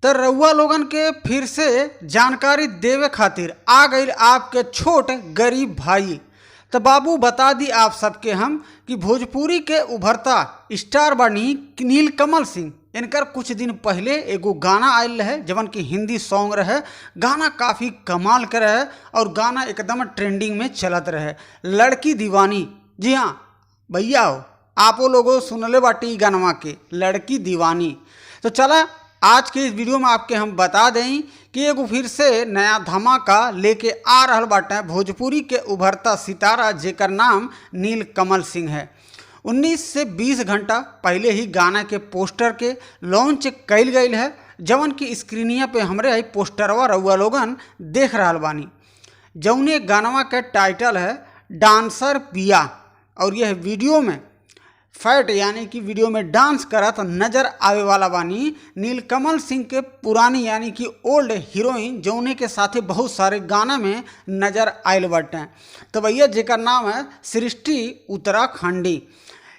तो रउआ लोगन के फिर से जानकारी देवे खातिर आ गई आपके छोट गरीब भाई। तो बाबू बता दी आप सबके हम कि भोजपुरी के उभरता स्टार बनी नीलकमल सिंह, इनकर कुछ दिन पहले एगो गाना आयल रहे जवन कि हिंदी सॉन्ग रहे। गाना काफ़ी कमाल के रहे और गाना एकदम ट्रेंडिंग में चलत रहे, लड़की दीवानी। जी हाँ भैया हो, आपो लोगों सुनले बाटी गानवा के लड़की दीवानी। तो चला आज के इस वीडियो में आपके हम बता दें कि एगो फिर से नया धमाका लेके आ रहल बाटे भोजपुरी के उभरता सितारा जेकर नाम नीलकमल सिंह है। 19 से 20 घंटा पहले ही गाना के पोस्टर के लॉन्च कैल गई है, जवन की स्क्रीनिया पे हमरे है पोस्टरवा रउआ लोगन देख रहल बानी। जौने गानवा के टाइटल है डांसर पिया और यह वीडियो में फैट यानी कि वीडियो में डांस करत नजर आवे वाला बानी नीलकमल सिंह के पुरानी यानी कि ओल्ड हीरोइन जौने के साथे बहुत सारे गाना में नजर आयल बाटे। तो भैया जेकर नाम है सृष्टि उत्तराखंडी,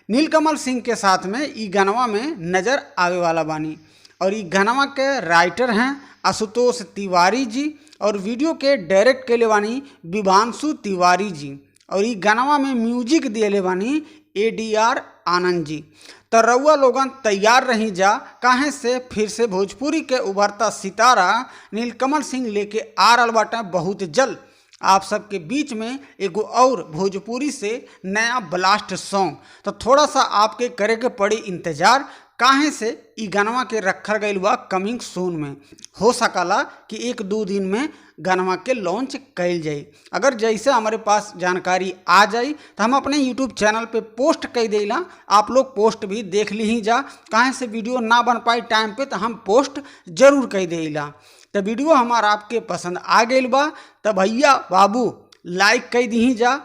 नीलकमल सिंह के साथ में ई गानवा में नजर आवे वाला बानी। और ई गानवा के राइटर हैं आशुतोष तिवारी जी और वीडियो के डायरेक्ट के बानी विभांशु तिवारी जी और ई गानवा में म्यूजिक दिए बानी ADR आनंद जी। तो रउआ लोगन तैयार रही जा, काहे से फिर से भोजपुरी के उभरता सितारा नीलकमल सिंह लेके आ रहल बाटे बहुत जल्द आप सबके बीच में एगो और भोजपुरी से नया ब्लास्ट सॉन्ग। तो थोड़ा सा आपके करे के पड़ी इंतजार, काहे से ई गानवा के रखल गईल बा कमिंग सून में। हो सकला कि 1-2 दिन में गानवा के लॉन्च कैल जाए। अगर जैसे हमारे पास जानकारी आ जाई तो हम अपने YouTube चैनल पे पोस्ट कर देला, आप लोग पोस्ट भी देख ली जा। काहे से वीडियो ना बन पाई टाइम पे तो हम पोस्ट जरूर कर देला। तो वीडियो हमारा आपके पसंद आ गई बा तो भैया बाबू लाइक कर दी जा।